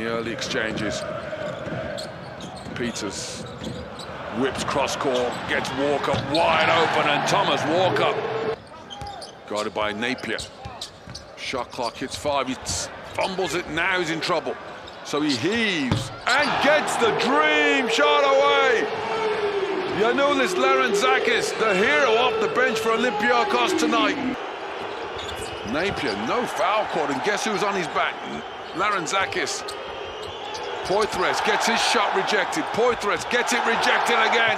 the early exchanges. Peters whips cross court, gets Walker wide open, and Thomas Walker guarded by Napier. Shot clock hits 5, he fumbles it, now he's in trouble. So he heaves and gets the dream shot away. Giannis Larentzakis, the hero off the bench for Olympiacos tonight. Napier, no foul caught, and guess who's on his back? Larentzakis. Poitras gets his shot rejected. Poitras gets it rejected again.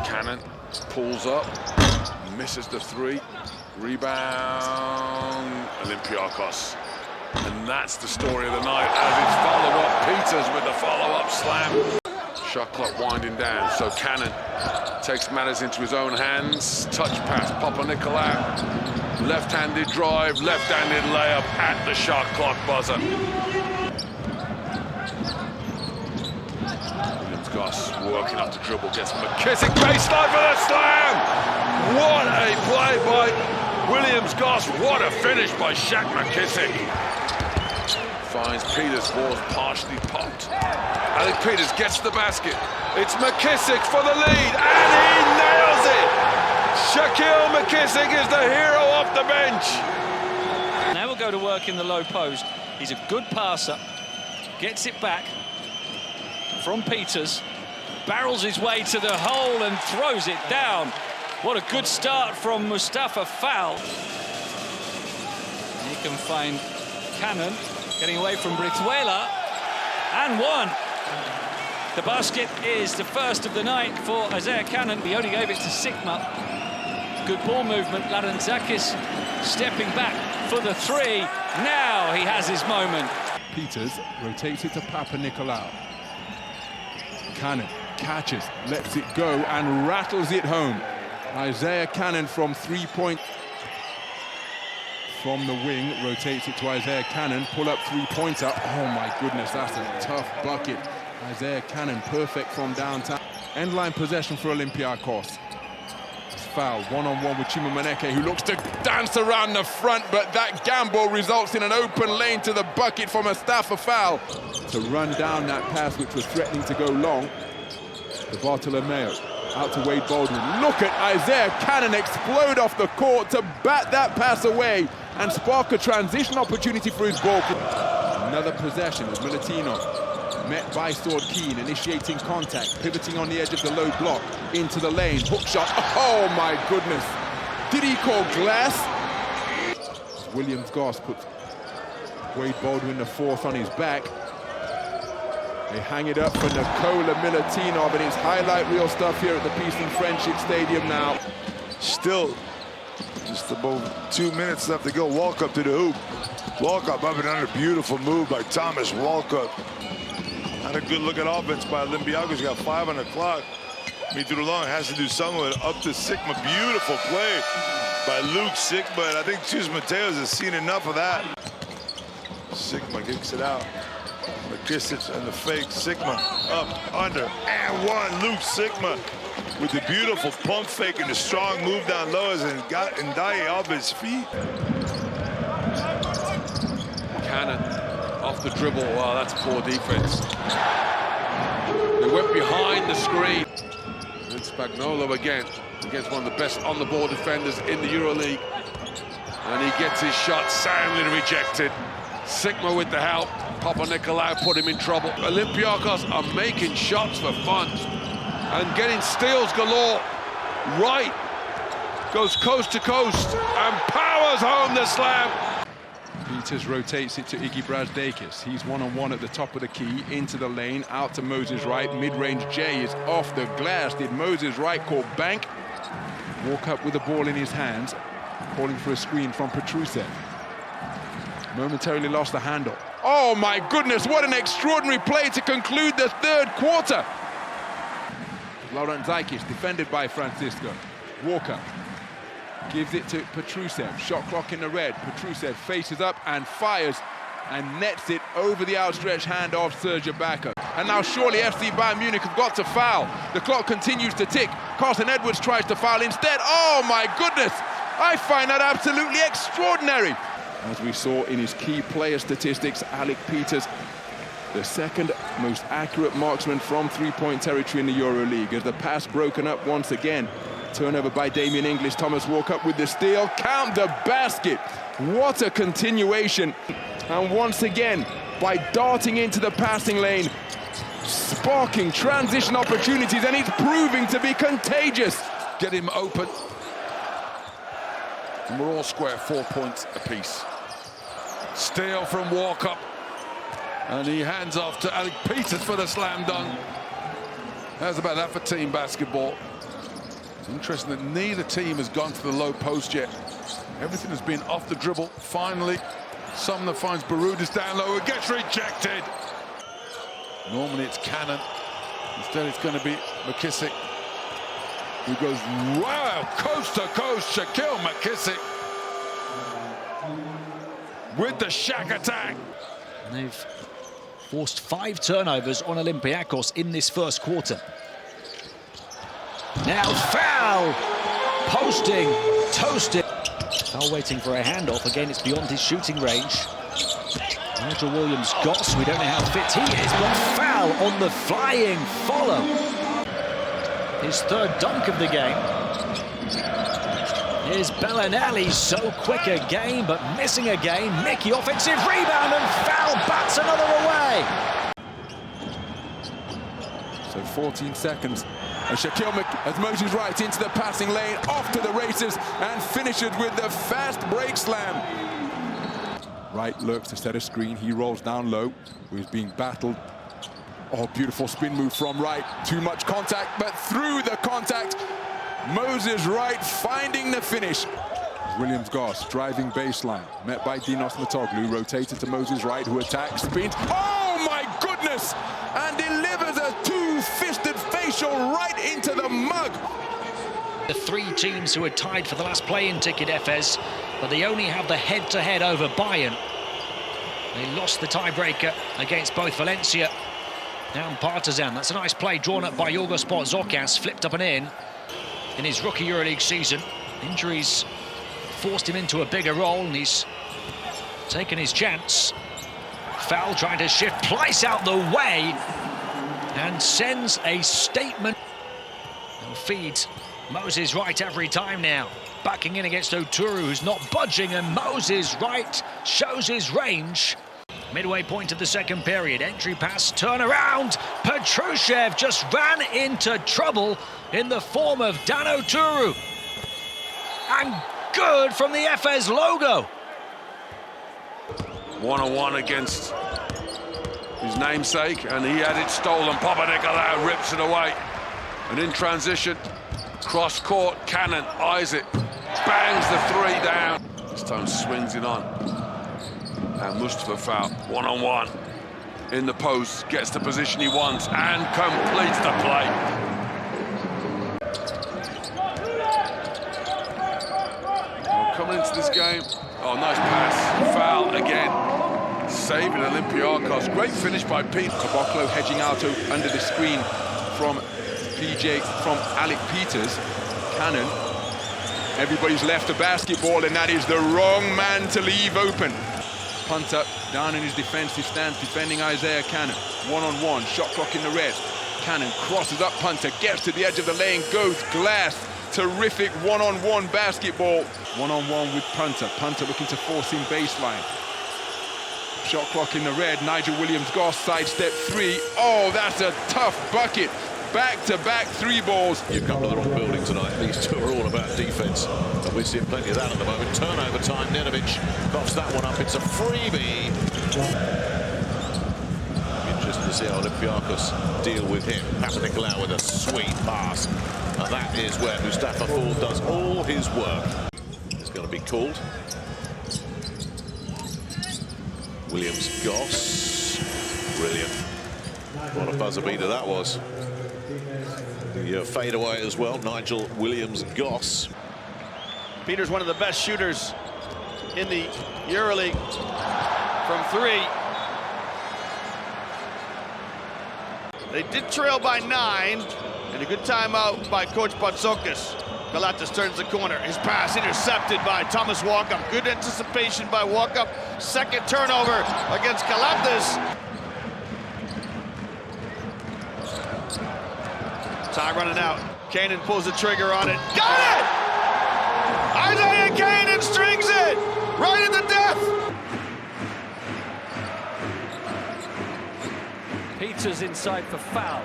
Cannon pulls up, misses the 3. Rebound, Olympiacos. And that's the story of the night, as it's follow-up. Peters with the follow-up slam. Shot clock winding down, so Cannon takes matters into his own hands. Touch pass, Papanikolaou. Left-handed drive, left-handed layup at the shot clock buzzer. Williams-Goss working up the dribble, gets McKissick baseline for the slam! What a play by Williams-Goss, what a finish by Shaq McKissick. Finds Peters, ball's partially popped. Alec Peters gets the basket. It's McKissick for the lead, and he nails it! Shaquille McKissick is the hero off the bench. Now we'll go to work in the low post. He's a good passer, gets it back from Peters, barrels his way to the hole and throws it down. What a good start from Mustafa Fall. He can find Cannon getting away from Brizuela, and one. The basket is the first of the night for Isaiah Cannon. He only gave it to Sigma. Good ball movement. Larentzakis stepping back for the 3. Now he has his moment. Peters rotates it to Papanikolaou. Cannon catches, lets it go, and rattles it home. Isaiah Cannon from 3-point. From the wing, rotates it to Isaiah Cannon. Pull up 3-pointer. Oh my goodness, that's a tough bucket. Isaiah Cannon, perfect from downtown. End line possession for Olympiacos. It's foul, one-on-one with Chima Maneke, who looks to dance around the front, but that gamble results in an open lane to the bucket for Mustafa Fall. To run down that pass, which was threatening to go long. The Bartolomeo. Out to Wade Baldwin. Look at Isaiah Cannon explode off the court to bat that pass away and spark a transition opportunity for his ball. Another possession as Milutino met by Sword Keane, initiating contact, pivoting on the edge of the low block, into the lane, hook shot. Oh my goodness. Did he call glass? Williams-Goss puts Wade Baldwin the 4th on his back. They hang it up for Nikola Milutinov, and it's highlight reel stuff here at the Peace and Friendship Stadium now. Still just about 2 minutes left to go. Walkup to the hoop. Walkup up and under. Beautiful move by Thomas Walkup. Not a good look at offense by Olympiacos. You got 5 on the clock. Mitro Long has to do something with it. Up to Sigma. Beautiful play by Luke Sigma. And I think Chus Mateos has seen enough of that. Sigma kicks it out. McKissick and the fake. Sigma up, under, and one. Luke Sigma with the beautiful pump fake and the strong move down low as and got Ndaye off his feet. Cannon off the dribble. Wow, that's poor defense. They went behind the screen. And Spagnuolo again against one of the best on-the-ball defenders in the Euroleague. And he gets his shot soundly rejected. Sigma with the help. Papanikolaou put him in trouble. Olympiacos are making shots for fun and getting steals galore. Wright goes coast to coast and powers home the slam. Peters rotates it to Iggy Brazdeikis. He's one-on-one at the top of the key, into the lane, out to Moses Wright. Mid-range J is off the glass. Did Moses Wright call bank? Walk up with the ball in his hands, calling for a screen from Petrusev. Momentarily lost the handle. Oh my goodness, what an extraordinary play to conclude the 3rd quarter. Larentzakis defended by Francisco. Walker gives it to Petrusev. Shot clock in the red. Petrusev faces up and fires and nets it over the outstretched hand of Serge Ibaka. And now surely FC Bayern Munich have got to foul. The clock continues to tick. Carson Edwards tries to foul instead. Oh my goodness! I find that absolutely extraordinary. As we saw in his key player statistics, Alec Peters, the second most accurate marksman from three-point territory in the Euroleague. As the pass broken up once again. Turnover by Damien English. Thomas walk up with the steal. Count the basket. What a continuation. And once again, by darting into the passing lane, sparking transition opportunities, and it's proving to be contagious. Get him open. And we're all square, 4 points apiece. Steal from Walkup. And he hands off to Alec Peters for the slam dunk. How's about that for team basketball? It's interesting that neither team has gone to the low post yet. Everything has been off the dribble. Finally, Sumner finds Barudis down low. It gets rejected. Normally it's Cannon. Instead it's going to be McKissick, who goes, wow, coast to coast. Shaquille McKissick with the Shaq attack. And they've forced 5 turnovers on Olympiacos in this first quarter. Now foul! Posting, toasting. Foul waiting for a handoff. Again, it's beyond his shooting range. Nigel Williams-Goss, we don't know how fit he is, but foul on the flying follow. His third dunk of the game. Here's Bellinelli, so quick again, but missing again. Mickey, offensive rebound, and foul bats another away. So 14 seconds. And Shaquille as Moses right into the passing lane, off to the races, and finishes with the fast break slam. Wright lurks to set a screen. He rolls down low. He's being battled. Oh, beautiful spin move from Wright. Too much contact, but through the contact, Moses Wright finding the finish. Williams-Goss driving baseline, met by Dinos Matoglu, rotated to Moses Wright, who attacks, spins. Oh my goodness! And delivers a two-fisted facial right into the mug. The 3 teams who are tied for the last play-in ticket, Efes, but they only have the head-to-head over Bayern. They lost the tiebreaker against both Valencia and Partizan. That's a nice play drawn up by Yorgos Zokas, flipped up and in his rookie Euroleague season. Injuries forced him into a bigger role, and he's taken his chance. Foul trying to shift Pleiss out the way and sends a statement. They'll feed Moses Wright every time now. Backing in against Oturu, who's not budging, and Moses Wright shows his range. Midway point of the second period. Entry pass, turn around. Petrushev just ran into trouble in the form of Dan Oturu. And good from the Efes logo. One-on-one against his namesake, and he had it stolen. Papanikolaou rips it away. And in transition, cross court, Cannon eyes it, bangs the 3 down. This time swings it on. And Mustafa foul, one-on-one. In the post, gets the position he wants, and completes the play. Coming into this game, oh, nice pass, foul again. Saving Olympiacos, great finish by Pete. Caboclo hedging out under the screen from Alec Peters. Cannon, everybody's left the basketball, and that is the wrong man to leave open. Punter down in his defensive stance, defending Isaiah Cannon. One-on-one, shot clock in the red. Cannon crosses up Punter, gets to the edge of the lane, goes glass. Terrific one-on-one basketball. One-on-one with Punter. Punter looking to force him baseline. Shot clock in the red. Nigel Williams-Goss sidestep 3. Oh, that's a tough bucket. Back-to-back 3 balls. You've come to the wrong building tonight. These two are all about defense, and we're seeing plenty of that at the moment. Turnover time. Nedovic coughs that one up. It's a freebie. Interesting to see how Olympiacos deal with him. Papanikolaou with a sweet pass. And that is where Mustafa Fall does all his work. It's going to be called. Williams-Goss. Brilliant. What a buzzer beater that was. The fade away as well, Nigel Williams-Goss. Peter's one of the best shooters in the Euroleague from 3. They did trail by 9, and a good timeout by Coach Patsokas. Kalates turns the corner. His pass intercepted by Thomas Walkup. Good anticipation by Walkup. Second turnover against Kalates. Time running out. Kanan pulls the trigger on it. Got it! Isaiah Kanan strings it! Right at the death! Peters inside for foul.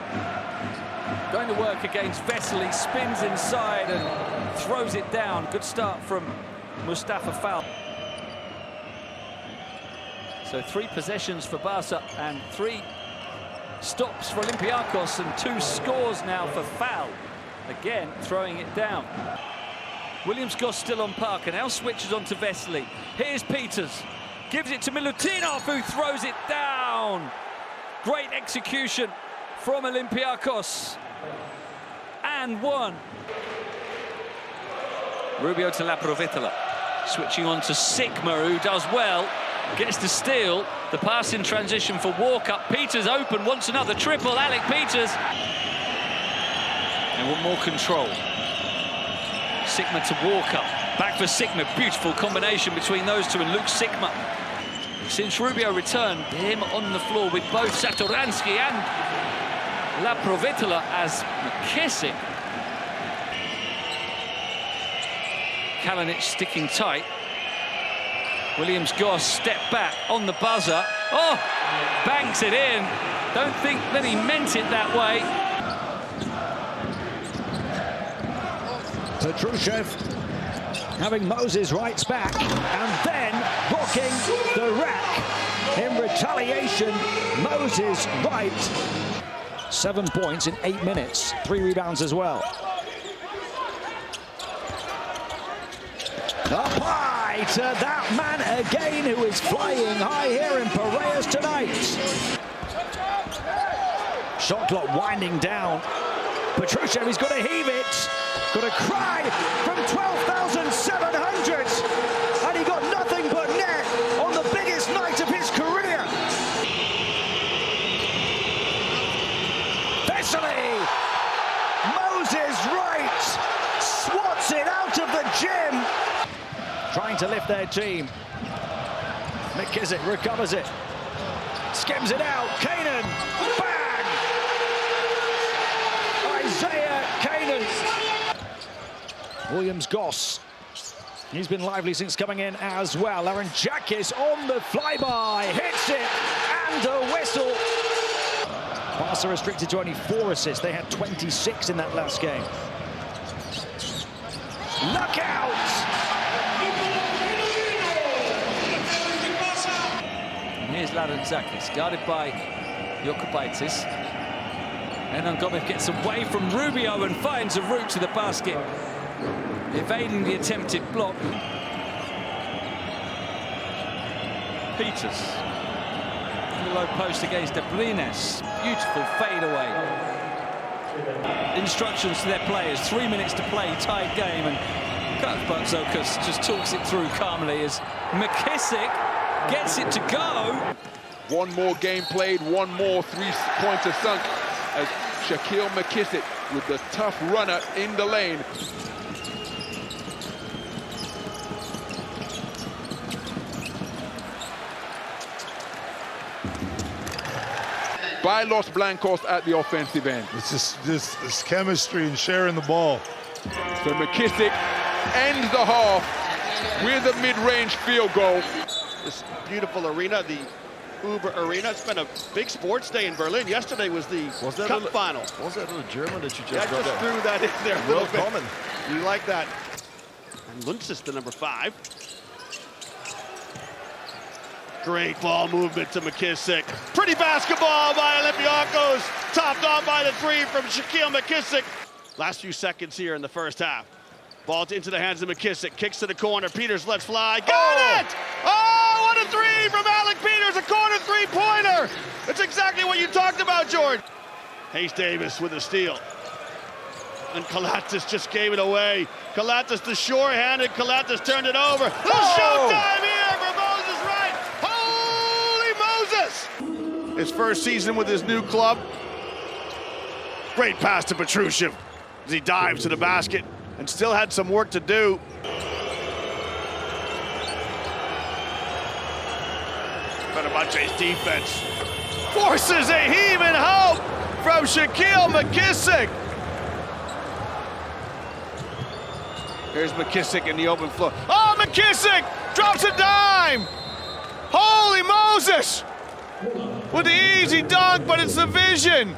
Going to work against Vesely, spins inside and throws it down. Good start from Mustafa Foul. So 3 possessions for Barca and 3 stops for Olympiacos and 2 scores now for Foul. Again, throwing it down. Williams-Goss still on Parker, now switches on to Vesely. Here's Peters, gives it to Milutinov, who throws it down. Great execution from Olympiacos. And 1. Rubio to Laprovitala, switching on to Sigma, who does well, gets to steal. The pass in transition for Walkup. Peters open, wants another triple. Alec Peters. They want more control. Sigma to Walkup. Back for Sigma. Beautiful combination between those two and Luke Sigma. Since Rubio returned, him on the floor with both Satoransky and Laprovitala as McKissick. Kalinic sticking tight. Williams-Goss step back on the buzzer. Oh, banks it in. Don't think that he meant it that way. Petrushev having Moses rights back and then blocking the rack. In retaliation, Moses right. 7 points in 8 minutes, 3 rebounds as well. Apply to that man again, who is flying high here in Piraeus tonight. Shot clock winding down. Petrushev, he's got to heave it. Got a cry from 12,700. And he got nothing but net on the biggest night of his career. Vesely! Moses Wright swats it out of the gym. Trying to lift their team. McKissick recovers it. Skims it out. Kanan. Bang! Isaiah Kanan. Williams-Goss. He's been lively since coming in as well. Larenjakis on the flyby. Hits it. And a whistle. Barca restricted to only 4 assists. They had 26 in that last game. Look out! Here's Larenjakis, guarded by Jokubaitis. Enan Gomez gets away from Rubio and finds a route to the basket, evading the attempted block. Peters in the low post against Deblines. Beautiful fadeaway. Instructions to their players, 3 minutes to play, tied game, and Barzokas just talks it through calmly as McKissick gets it to go. 1 more game played, 1 more 3-pointer sunk as Shaquille McKissick with the tough runner in the lane. By Los Blancos at the offensive end. It's just this chemistry and sharing the ball. So McKissick ends the half with a mid-range field goal. This beautiful arena, the Uber Arena. It's been a big sports day in Berlin. Yesterday was the Cup final. Was that a little German that you just I just threw that in there a little bit. Common. You like that? And Lundqvist, the number 5. Great ball movement to McKissick. Pretty basketball by Olympiacos. Topped off by the 3 from Shaquille McKissick. Last few seconds here in the first half. Ball into the hands of McKissick. Kicks to the corner. Peters lets fly. Got it! Oh, what a 3 from Alec Peters. A corner 3-pointer. That's exactly what you talked about, George. Hayes Davis with a steal. And Kalates just gave it away. Kalates the short-handed. Kalates turned it over. The showtime here for Moses Wright. Holy Moses! His first season with his new club. Great pass to Petrushev as he dives to the basket. and still had some work to do. Fenerbahce's defense forces a heave and hope from Shaquille McKissick. Here's McKissick in the open floor. Oh, McKissick drops a dime! Holy Moses! With the easy dunk, but it's the vision.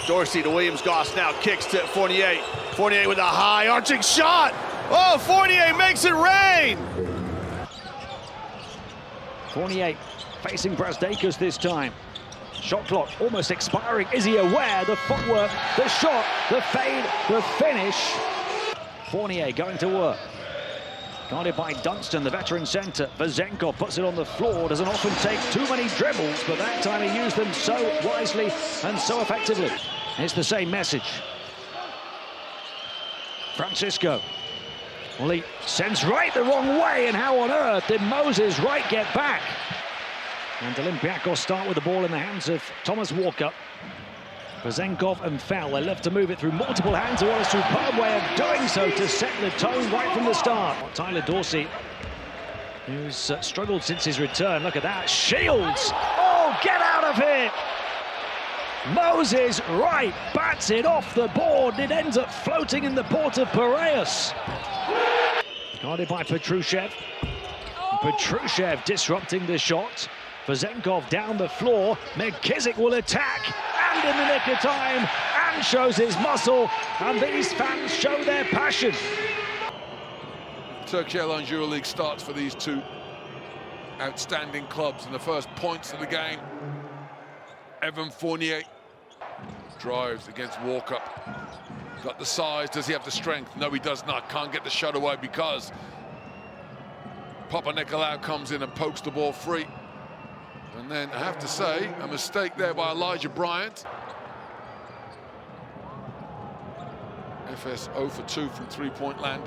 Dorsey to Williams-Goss now kicks to Fournier. Fournier with a high arching shot. Oh, Fournier makes it rain. Fournier facing Brasdeikis this time. Shot clock almost expiring. Is he aware? The footwork, the shot, the fade, the finish. Fournier going to work. Guarded by Dunstan, the veteran centre. Vezenkov puts it on the floor. Doesn't often take too many dribbles, but that time he used them so wisely and so effectively. It's the same message. Francisco. Well, he sends Wright the wrong way, and how on earth did Moses Wright get back? And Olympiacos start with the ball in the hands of Thomas Walker. Vezenkov and Foul. They love to move it through multiple hands. What a superb way of doing so to set the tone right from the start. Tyler Dorsey, who's struggled since his return. Look at that. Shields! Oh, get out of here! Moses Wright bats it off the board. It ends up floating in the port of Piraeus. Guarded by Petrushev. Petrushev disrupting the shot. Vezenkov down the floor. McKissick will attack, and in the nick of time, and shows his muscle, and these fans show their passion. Turkish Airlines Euroleague starts for these two outstanding clubs in the first points of the game. Evan Fournier drives against Walker. Got the size, does he have the strength? No, he does not. Can't get the shot away because Papanikolaou comes in and pokes the ball free. And then I have to say, a mistake there by Elijah Bryant. FS 0 for 2 from three-point land.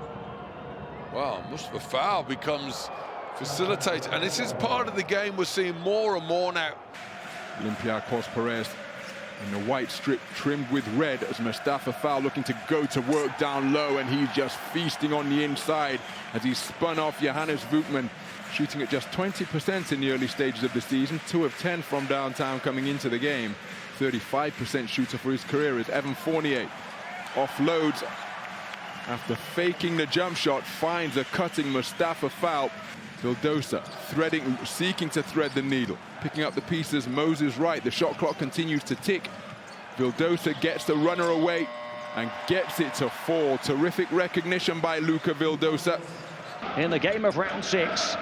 Well, Mustafa Foul becomes facilitator, and this is part of the game we're seeing more and more now. Olympiacos Perez in the white strip trimmed with red as Mustafa Foul looking to go to work down low, and he's just feasting on the inside as he spun off Johannes Voetman, shooting at just 20% in the early stages of the season. 2 of 10 from downtown coming into the game. 35% shooter for his career is Evan Fournier. Offloads after faking the jump shot, finds a cutting Mustafa Foul. Vildosa seeking to thread the needle. Picking up the pieces, Moses Wright. The shot clock continues to tick. Vildosa gets the runner away and gets it to fall. Terrific recognition by Luka Vildosa. In the game of round 6,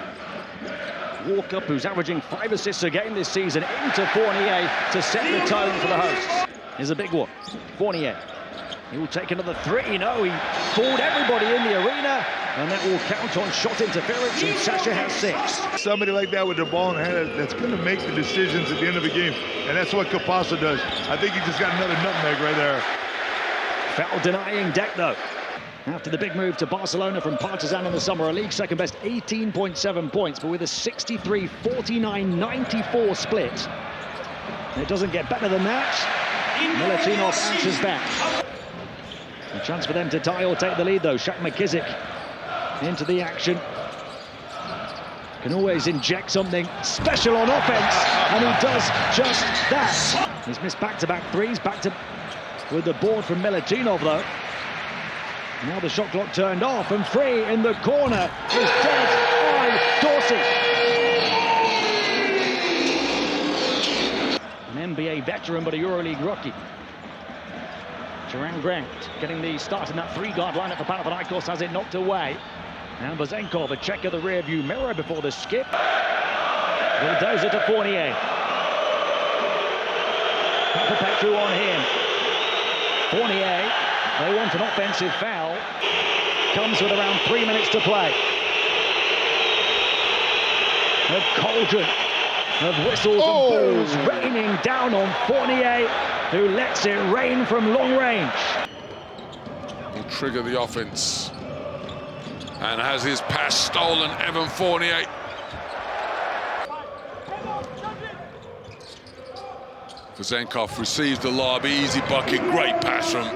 Walker, who's averaging 5 assists a game this season, into Fournier to set the tone for the hosts. Here's a big one. Fournier. He will take another 3. No, he fooled everybody in the arena, and that will count on shot interference, and Sasha has 6. Somebody like that with the ball in hand that's going to make the decisions at the end of the game, and that's what Capasso does. I think he just got another nutmeg right there. Foul denying deck, though. After the big move to Barcelona from Partizan in the Summer League, second best 18.7 points, but with a 63-49-94 split. And it doesn't get better than that. Milutinov answers back. A chance for them to tie or take the lead, though. Shaq McKissick into the action. Can always inject something special on offense, and he does just that. He's missed back-to-back threes, with the board from Milutinov, though. Now the shot clock turned off, and free in the corner is dead by Dorsey. An NBA veteran, but a Euroleague rookie. Duran Grant getting the start in that 3-guard lineup for Panathinaikos, has it knocked away. And Vezenkov, a check of the rear-view mirror before the skip. Bulldozer to Fournier. Petru on him. Fournier, they want an offensive foul. Comes with around 3 minutes to play. A cauldron of whistles and balls raining down on Fournier, who lets it rain from long range. Will trigger the offense and has his pass stolen. Evan Fournier. Vezenkov receives the lob, easy bucket, great pass from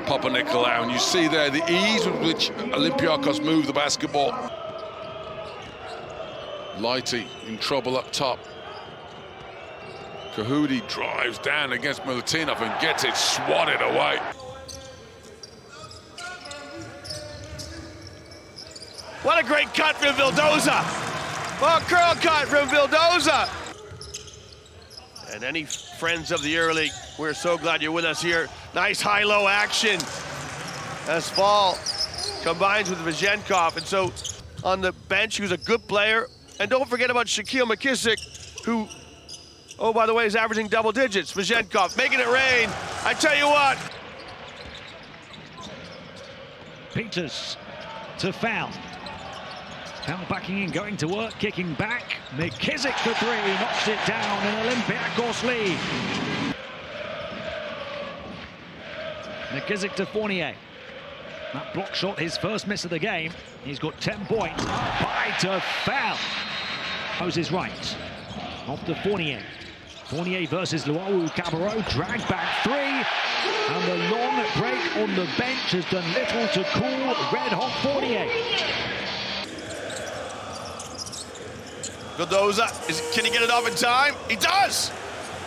Papanikolaou. And you see there the ease with which Olympiacos move the basketball. Lighty in trouble up top. Kahudi drives down against Milutinov and gets it swatted away. What a great cut from Vildoza. Oh, curl cut from Vildoza. And any friends of the Euroleague, we're so glad you're with us here. Nice high-low action as Fall combines with Vezenkov. And so on the bench, he was a good player. And don't forget about Shaquille McKissick, who, oh, by the way, is averaging double digits. Vezenkov making it rain. I tell you what. Peters to Foul. Foul backing in, going to work, kicking back. McKissick for three, knocks it down, an Olympiacos lead. McKissick to Fournier. That block shot, his first miss of the game. He's got 10 points. By to Foul. Moses right. Off to Fournier. Fournier versus Luau Cabarro. Drag back three. And the long break on the bench has done little to cool red-hot Fournier. Vildoza, can he get it off in time? He does!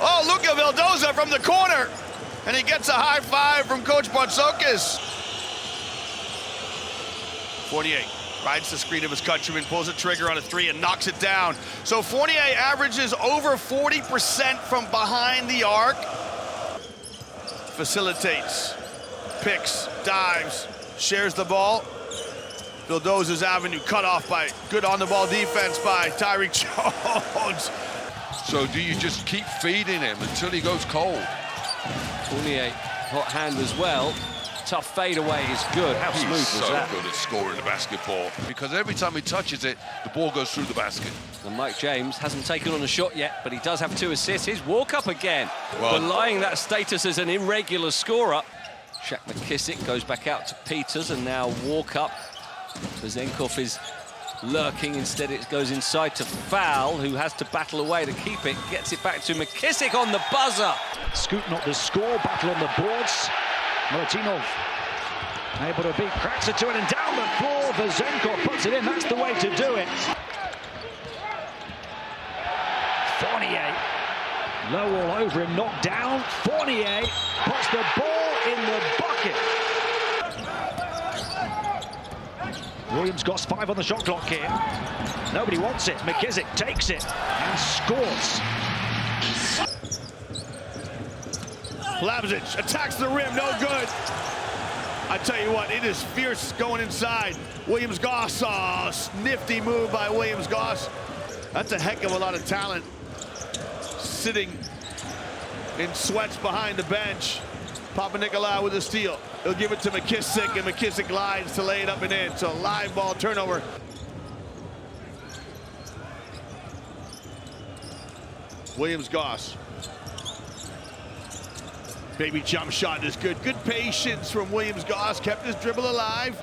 Oh, look at Vildoza from the corner. And he gets a high five from Coach Bartzokis. Fournier rides the screen of his countryman, pulls a trigger on a three and knocks it down. So Fournier averages over 40% from behind the arc. Facilitates, picks, dives, shares the ball. Vildoza's avenue cut off by good on-the-ball defense by Tyreek Jones. So do you just keep feeding him until he goes cold? Fournier, hot hand as well. Tough fadeaway is good. How smooth was that? He's so good at scoring the basketball because every time he touches it, the ball goes through the basket. And Mike James hasn't taken on a shot yet, but he does have 2 assists. His walk-up again, well, belying that status as an irregular scorer. Shaq McKissick goes back out to Peters, and now walk-up. Vezenkov is lurking. Instead, it goes inside to Foul, who has to battle away to keep it. Gets it back to McKissick on the buzzer. Scoot not the score, battle on the boards. Milutinov able to beat, cracks it to it, and down the floor. Vezenkov puts it in. That's the way to do it. Fournier, low all over him, knocked down. Fournier puts the ball in the bucket. Williams Goss 5 on the shot clock here. Nobody wants it. McKissick takes it and scores. Plavsic attacks the rim, no good. I tell you what, it is fierce going inside. Williams Goss, nifty move by Williams Goss. That's a heck of a lot of talent sitting in sweats behind the bench. Papanikolaou with a steal. He'll give it to McKissick, and McKissick glides to lay it up and in. So live ball turnover. Williams Goss. Baby jump shot is good. Good patience from Williams Goss. Kept his dribble alive.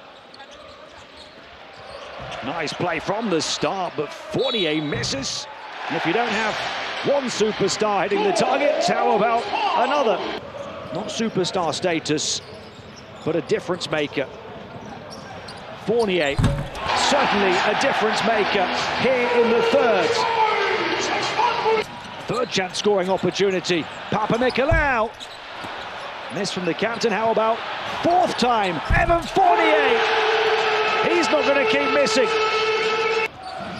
Nice play from the start, but Fournier misses. And if you don't have one superstar hitting the targets, how about another? Not superstar status, but a difference maker. Fournier, certainly a difference maker here in the third. Third chance scoring opportunity. Papanikolaou. Miss from the captain. How about fourth time? Evan Fournier. He's not going to keep missing.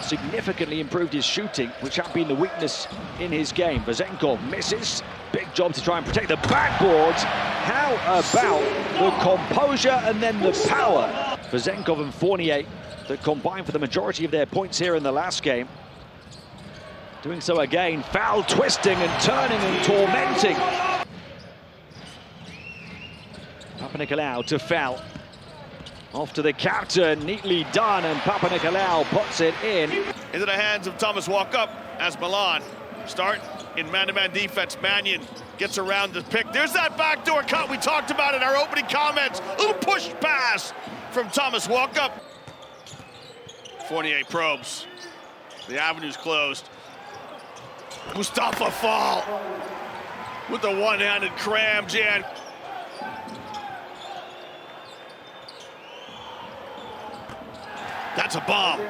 Significantly improved his shooting, which had been the weakness in his game. Vezenkov misses. Big job to try and protect the backboards. How about the composure and then the power? Vezenkov and Fournier that combined for the majority of their points here in the last game. Doing so again, foul twisting and turning and tormenting. Papanikolaou to Foul. Off to the captain, neatly done, and Papanikolaou puts it in. Into the hands of Thomas Walkup as Milan start in man-to-man defense. Mannion gets around the pick. There's that backdoor cut we talked about in our opening comments. A little push pass from Thomas Walkup. Fournier probes. The avenue's closed. Mustafa Fall. with the one-handed cram, Jan. That's a bomb.